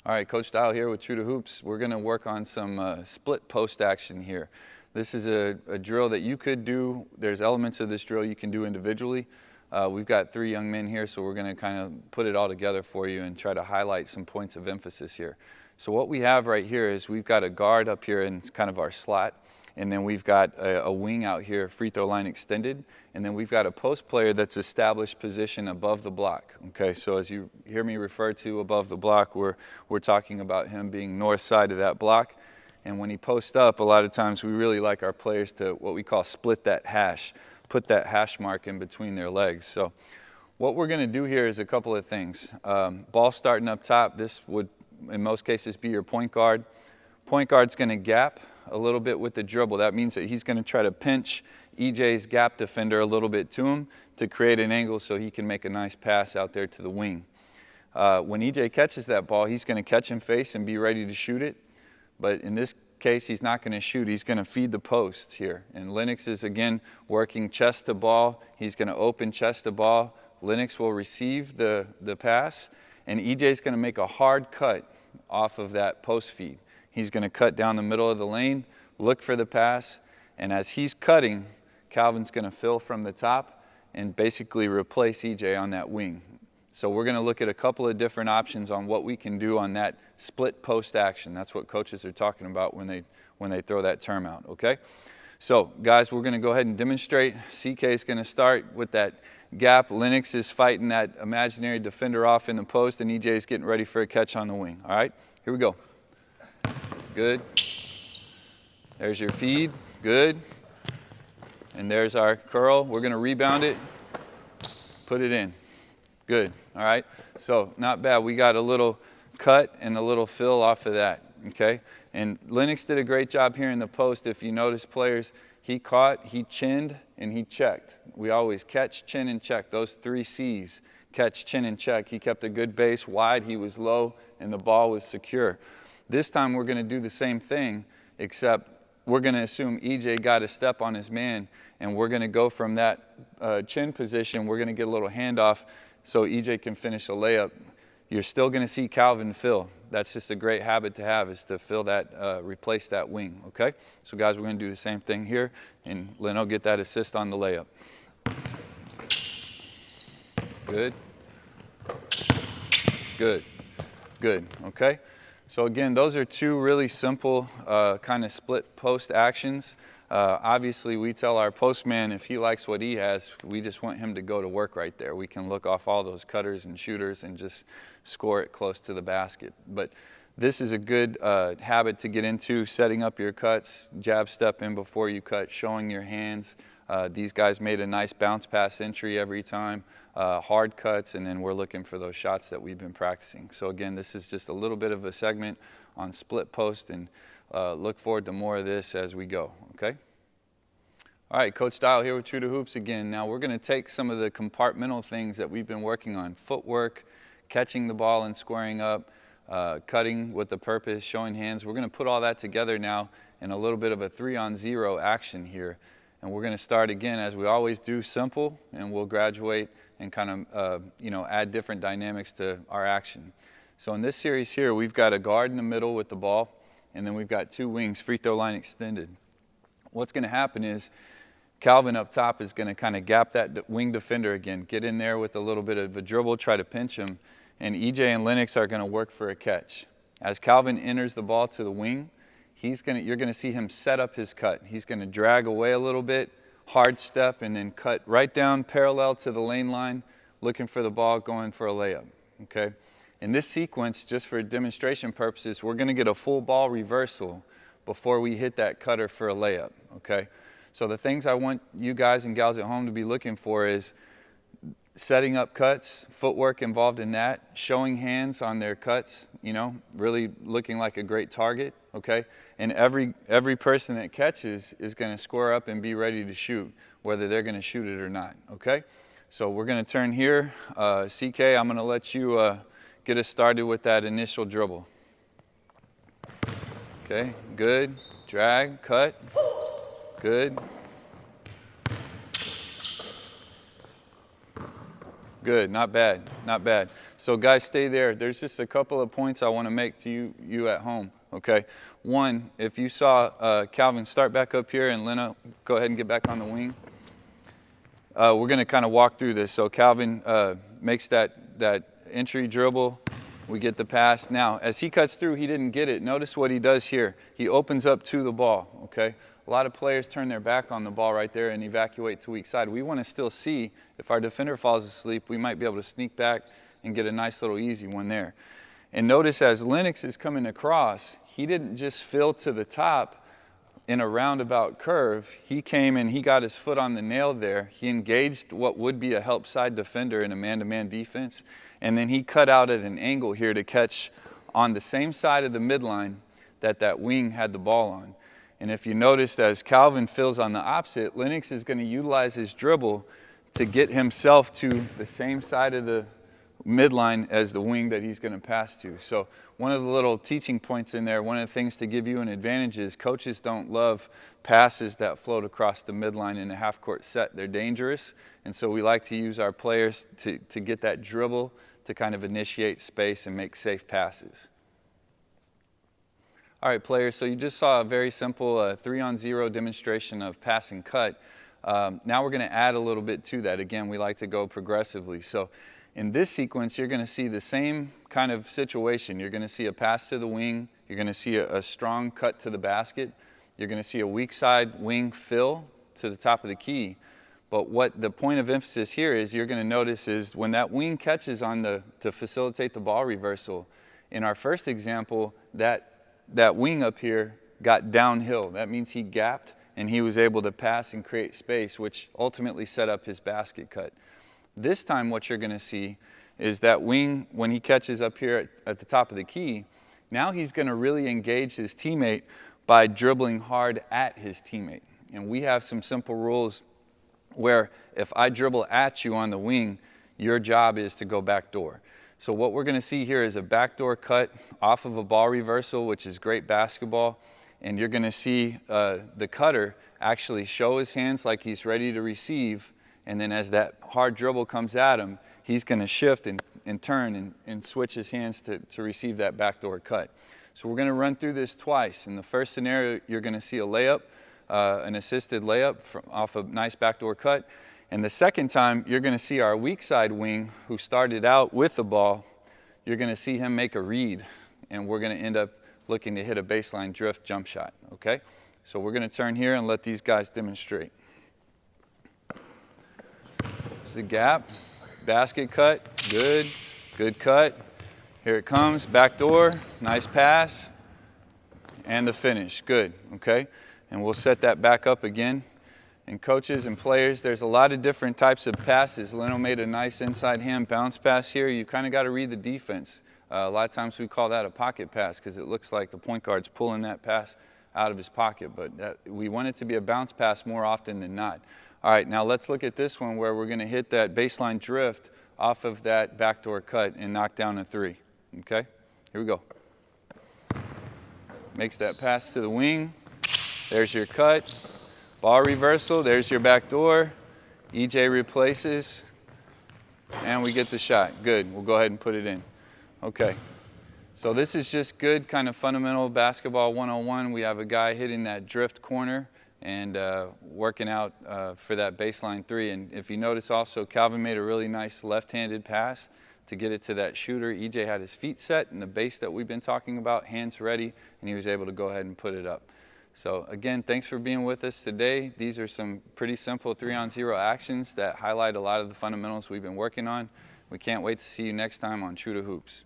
All right, Coach Dial here with True to Hoops. We're going to work on some split post action here. This is a drill that you could do. There's elements of this drill you can do individually. We've got 3 young men here, so we're going to kind of put it all together for you and try to highlight some points of emphasis here. So what we have right here is we've got a guard up here in kind of our slot, and then we've got a wing out here, free throw line extended, and then we've got a post player that's established position above the block. Okay, so as you hear me refer to above the block, we're talking about him being north side of that block. And when he posts up, a lot of times we really like our players to what we call split that hash, put that hash mark in between their legs. So what we're going to do here is a couple of things. Ball starting up top, this would in most cases be your point guard. Point guard's going to gap a little bit with the dribble. That means that he's going to try to pinch EJ's gap defender a little bit to him to create an angle so he can make a nice pass out there to the wing. When EJ catches that ball, he's going to catch him face and be ready to shoot it. But in this case, he's not going to shoot. He's going to feed the post here. And Lennox is, again, working chest to ball. He's going to open chest to ball. Lennox will receive the pass, and EJ's going to make a hard cut off of that post feed. He's going to cut down the middle of the lane, look for the pass, and as he's cutting, Calvin's going to fill from the top and basically replace EJ on that wing. So we're going to look at a couple of different options on what we can do on that split post action. That's what coaches are talking about when they throw that term out, okay? So guys, we're going to go ahead and demonstrate. CK is going to start with that gap. Lennox is fighting that imaginary defender off in the post, and EJ is getting ready for a catch on the wing. All right, here we go. Good. There's your feed. Good. And there's our curl. We're going to rebound it, put it in. Good. All right. So not bad. We got a little cut and a little fill off of that. Okay. And Lennox did a great job here in the post. If you notice, players, he caught, he chinned, and he checked. We always catch, chin, and check. Those 3 C's. Catch, chin, and check. He kept a good base wide. He was low, and the ball was secure. This time we're going to do the same thing, except we're going to assume EJ got a step on his man, and we're going to go from that chin position. We're going to get a little handoff so EJ can finish a layup. You're still going to see Calvin fill. That's just a great habit to have, is to fill that, replace that wing, okay? So guys, we're going to do the same thing here, and Leno get that assist on the layup. Good. Good. Good, okay? So again, those are 2 really simple kind of split post actions. Obviously, we tell our postman if he likes what he has, we just want him to go to work right there. We can look off all those cutters and shooters and just score it close to the basket. But this is a good habit to get into, setting up your cuts, jab step in before you cut, showing your hands. These guys made a nice bounce pass entry every time, hard cuts, and then we're looking for those shots that we've been practicing. So again, this is just a little bit of a segment on split post, and look forward to more of this as we go, okay? All right, Coach Dial here with True to Hoops again. Now we're going to take some of the compartmental things that we've been working on, footwork, catching the ball and squaring up, cutting with the purpose, showing hands. We're going to put all that together now in a little bit of a 3-on-0 action here. And we're going to start again, as we always do, simple, and we'll graduate and kind of, add different dynamics to our action. So in this series here, we've got a guard in the middle with the ball, and then we've got 2 wings, free throw line extended. What's going to happen is Calvin up top is going to kind of gap that wing defender again, get in there with a little bit of a dribble, try to pinch him, and EJ and Lennox are going to work for a catch. As Calvin enters the ball to the wing, you're going to see him set up his cut. He's going to drag away a little bit, hard step, and then cut right down parallel to the lane line, looking for the ball, going for a layup, okay? In this sequence, just for demonstration purposes, we're going to get a full ball reversal before we hit that cutter for a layup, okay? So the things I want you guys and gals at home to be looking for is setting up cuts, footwork involved in that, showing hands on their cuts, really looking like a great target, okay? And every person that catches is going to square up and be ready to shoot, whether they're going to shoot it or not, okay? So we're going to turn here. CK, I'm going to let you get us started with that initial dribble. Okay, good. Drag, cut. Good. Good, not bad, not bad. So guys, stay there. There's just a couple of points I want to make to you at home, okay? One, if you saw Calvin start back up here, and Lena, go ahead and get back on the wing. We're going to kind of walk through this. So Calvin makes that entry dribble. We get the pass. Now, as he cuts through, he didn't get it. Notice what he does here. He opens up to the ball, okay? A lot of players turn their back on the ball right there and evacuate to weak side. We want to still see if our defender falls asleep, we might be able to sneak back and get a nice little easy one there. And notice as Lennox is coming across, he didn't just fill to the top in a roundabout curve. He came and he got his foot on the nail there. He engaged what would be a help side defender in a man-to-man defense. And then he cut out at an angle here to catch on the same side of the midline that wing had the ball on. And if you noticed, as Calvin fills on the opposite, Lennox is going to utilize his dribble to get himself to the same side of the midline as the wing that he's going to pass to. So one of the little teaching points in there, one of the things to give you an advantage is coaches don't love passes that float across the midline in a half-court set. They're dangerous, and so we like to use our players to get that dribble to kind of initiate space and make safe passes. All right, players, so you just saw a very simple 3-on-0 demonstration of pass and cut. Now we're going to add a little bit to that. Again, we like to go progressively. So in this sequence, you're going to see the same kind of situation. You're going to see a pass to the wing. You're going to see a strong cut to the basket. You're going to see a weak side wing fill to the top of the key. But what the point of emphasis here is you're going to notice is when that wing catches on to facilitate the ball reversal, in our first example, that wing up here got downhill. That means he gapped and he was able to pass and create space, which ultimately set up his basket cut. This time what you're going to see is that wing, when he catches up here at the top of the key, now he's going to really engage his teammate by dribbling hard at his teammate. And we have some simple rules where if I dribble at you on the wing, your job is to go backdoor. So what we're going to see here is a backdoor cut off of a ball reversal, which is great basketball. And you're going to see the cutter actually show his hands like he's ready to receive. And then as that hard dribble comes at him, he's going to shift and turn and switch his hands to receive that backdoor cut. So we're going to run through this twice. In the first scenario, you're going to see a layup, an assisted layup off a nice backdoor cut. And the second time, you're going to see our weak side wing, who started out with the ball, you're going to see him make a read, and we're going to end up looking to hit a baseline drift jump shot, okay? So we're going to turn here and let these guys demonstrate. There's the gap, basket cut, good cut. Here it comes, back door, nice pass, and the finish, good, okay? And we'll set that back up again. And coaches and players, there's a lot of different types of passes. Leno made a nice inside hand bounce pass here. You kind of got to read the defense. A lot of times we call that a pocket pass because it looks like the point guard's pulling that pass out of his pocket. But we want it to be a bounce pass more often than not. All right, now let's look at this one where we're going to hit that baseline drift off of that backdoor cut and knock down a three. Okay, here we go. Makes that pass to the wing. There's your cut. Ball reversal, there's your back door. EJ replaces, and we get the shot. Good, we'll go ahead and put it in. Okay, so this is just good kind of fundamental basketball 101. We have a guy hitting that drift corner and working out for that baseline three. And if you notice also, Calvin made a really nice left-handed pass to get it to that shooter. EJ had his feet set in the base that we've been talking about, hands ready, and he was able to go ahead and put it up. So again, thanks for being with us today. These are some pretty simple 3-on-0 actions that highlight a lot of the fundamentals we've been working on. We can't wait to see you next time on True to Hoops.